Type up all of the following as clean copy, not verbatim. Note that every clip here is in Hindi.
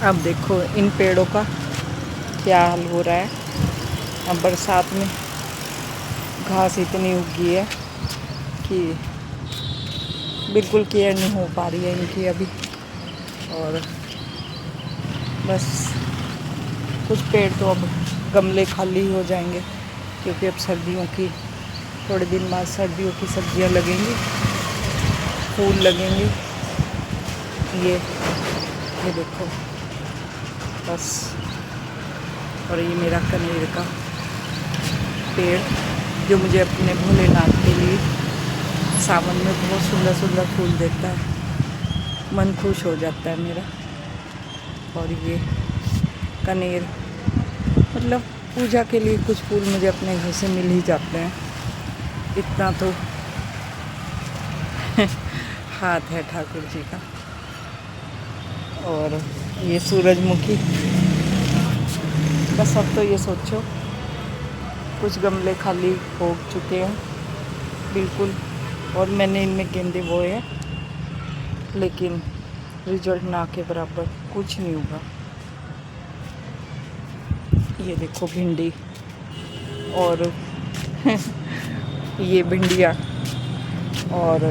अब देखो इन पेड़ों का क्या हाल हो रहा है। अब बरसात में घास इतनी उगी है कि बिल्कुल केयर नहीं हो पा रही है इनकी अभी। और बस कुछ पेड़ तो अब गमले खाली हो जाएंगे, क्योंकि अब सर्दियों की थोड़े दिन बाद सर्दियों की सब्जियां लगेंगी, फूल लगेंगे। ये देखो बस। और ये मेरा कनेर का पेड़ जो मुझे अपने भोलेनाथ के लिए सावन में बहुत सुंदर सुंदर फूल देता है, मन खुश हो जाता है मेरा। और ये कनेर मतलब पूजा के लिए कुछ फूल मुझे अपने घर से मिल ही जाते हैं, इतना तो हाथ है ठाकुर जी का। और ये सूरजमुखी, बस अब तो ये सोचो कुछ गमले खाली हो चुके हैं बिल्कुल, और मैंने इनमें गेंदे बोए हैं, लेकिन रिजल्ट ना के बराबर कुछ नहीं हुआ। ये देखो भिंडी, और ये भिंडियाँ, और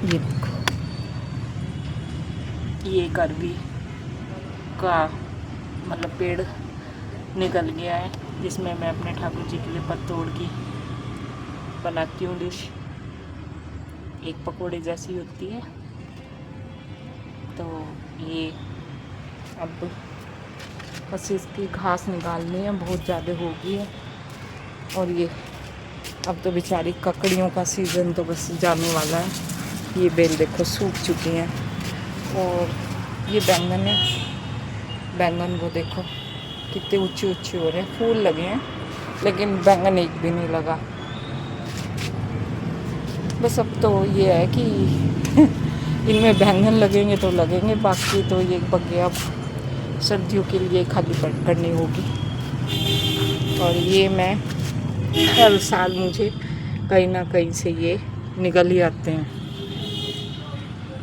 ये देखो ये अरबी का मतलब पेड़ निकल गया है, जिसमें मैं अपने ठाकुर जी के लिए पत्तोड़ की बनाती हूँ डिश। एक पकोड़े जैसी होती है। तो ये अब बस इसकी घास निकालनी है, बहुत ज़्यादा हो गई है। और ये अब तो बेचारी ककड़ियों का सीज़न तो बस जाने वाला है। ये बेल देखो सूख चुकी हैं। और ये बैंगन है, बैंगन को देखो कितने ऊंचे ऊंचे हो रहे हैं, फूल लगे हैं लेकिन बैंगन एक भी नहीं लगा। बस अब तो ये है कि इनमें बैंगन लगेंगे तो लगेंगे, बाकी तो ये बग्गे अब सर्दियों के लिए खाली करनी होगी। और ये मैं हर साल मुझे कहीं ना कहीं से ये निकल ही आते हैं।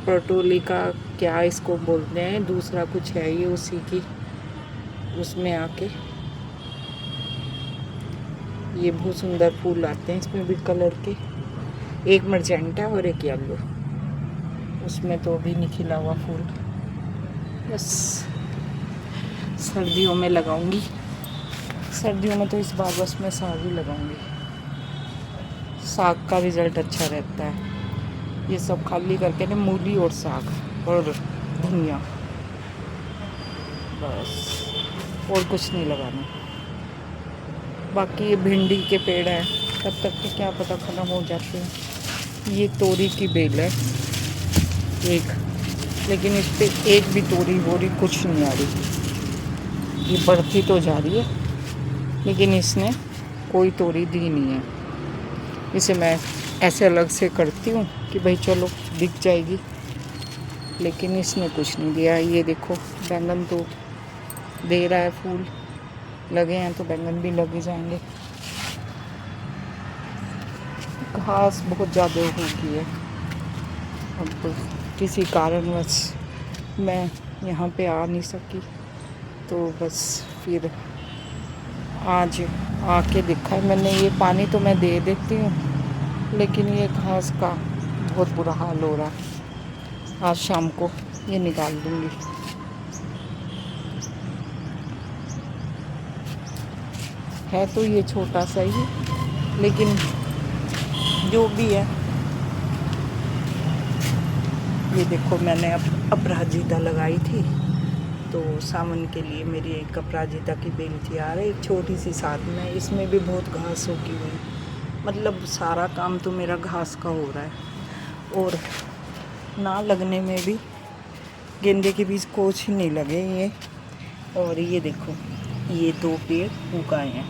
पटोली का क्या इसको बोलते हैं, दूसरा कुछ है ये उसी की, उसमें आके ये बहुत सुंदर फूल आते हैं इसमें भी कलर के, एक मर्जेंटा और एक येलो, उसमें तो अभी नहीं खिला हुआ फूल। बस सर्दियों में लगाऊंगी, सर्दियों में तो इस बार बस मैं साग ही लगाऊंगी। साग का रिज़ल्ट अच्छा रहता है। ये सब खाली करके ना मूली और साग और धनिया, बस और कुछ नहीं लगाना। बाकी ये भिंडी के पेड़ हैं, तब तक तो क्या पता खत्म हो जाते हैं। ये तोरी की बेल है एक, लेकिन इस पे एक भी तोरी वोरी कुछ नहीं आ रही। ये बढ़ती तो जा रही है लेकिन इसने कोई तोरी दी नहीं है। इसे मैं ऐसे अलग से करती हूँ कि भाई चलो दिख जाएगी, लेकिन इसने कुछ नहीं दिया। ये देखो बैंगन तो दे रहा है, फूल लगे हैं तो बैंगन भी लगे जाएंगे। घास बहुत ज़्यादा हो गई है, अब किसी कारणवश मैं यहाँ पे आ नहीं सकी, तो बस फिर आज आके देखा है मैंने। ये पानी तो मैं दे देती हूँ, लेकिन ये घास का बहुत बुरा हाल हो रहा है। आज शाम को ये निकाल दूँगी। है तो ये छोटा सा ही, लेकिन जो भी है। ये देखो मैंने अपराजिता लगाई थी, तो सावन के लिए मेरी एक अपराजिता की बेल तैयार है, एक छोटी सी साथ में। इसमें भी बहुत घास उगी हुई, मतलब सारा काम तो मेरा घास का हो रहा है। और ना लगने में भी गेंदे के बीज कुछ नहीं लगे ये। और ये देखो ये 2 पेड़ उगाए हैं,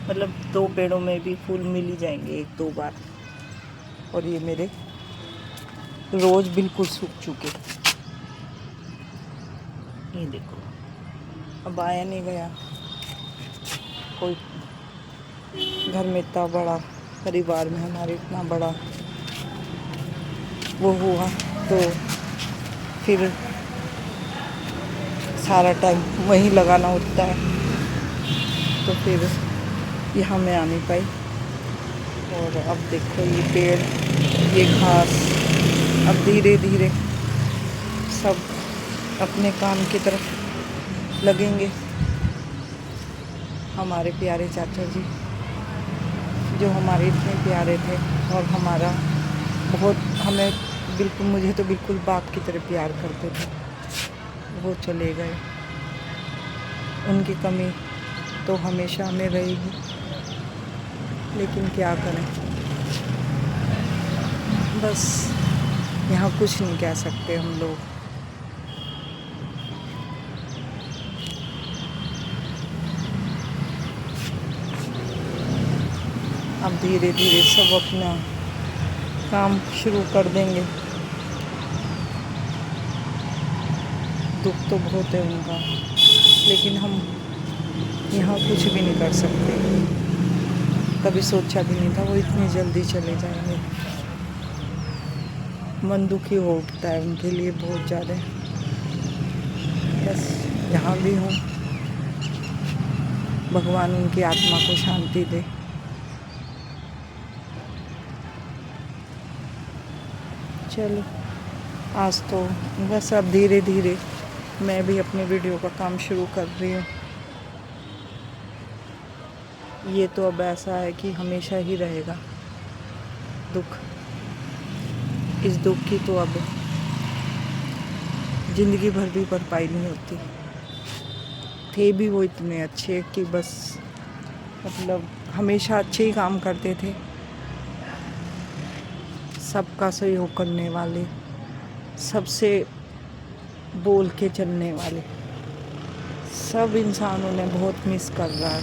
मतलब 2 पेड़ों में भी फूल मिल ही जाएंगे 1-2 बार। और ये मेरे रोज बिल्कुल सूख चुके। ये देखो अब आया नहीं गया कोई, घर में इतना बड़ा परिवार में हमारे इतना बड़ा वो हुआ, तो फिर सारा टाइम वहीं लगाना होता है, तो फिर यहाँ मैं आ नहीं पाई। और अब देखो ये पेड़, ये घास, अब धीरे धीरे सब अपने काम की तरफ लगेंगे। हमारे प्यारे चाचा जी जो हमारे इतने प्यारे थे और हमारा बहुत, हमें बिल्कुल, मुझे तो बिल्कुल बाप की तरह प्यार करते थे, वो चले गए। उनकी कमी तो हमेशा हमें रहेगी, लेकिन क्या करें, बस यहाँ कुछ नहीं कह सकते हम लोग। अब धीरे धीरे सब अपना काम शुरू कर देंगे। दुख तो बहुत है उनका, लेकिन हम यहाँ कुछ भी नहीं कर सकते। कभी सोचा भी नहीं था वो इतनी जल्दी चले जाएंगे। मन दुखी हो उठता है उनके लिए बहुत ज़्यादा। बस जहाँ भी हूँ, भगवान उनकी आत्मा को शांति दे। चलो, आज तो बस अब धीरे धीरे मैं भी अपने वीडियो का काम शुरू कर रही हूँ। ये तो अब ऐसा है कि हमेशा ही रहेगा दुख। इस दुख की तो अब ज़िंदगी भर भी भरपाई नहीं होती। थे भी वो इतने अच्छे कि बस मतलब हमेशा अच्छे ही काम करते थे, सबका सहयोग करने वाले, सबसे बोल के चलने वाले। सब इंसान उन्हें बहुत मिस कर रहा है,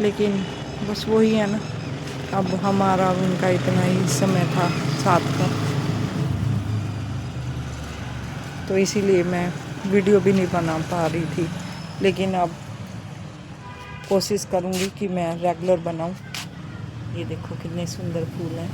लेकिन बस वही है ना, अब हमारा उनका इतना ही समय था साथ का, तो इसीलिए मैं वीडियो भी नहीं बना पा रही थी। लेकिन अब कोशिश करूँगी कि मैं रेगुलर बनाऊँ। ये देखो कितने सुंदर फूल हैं।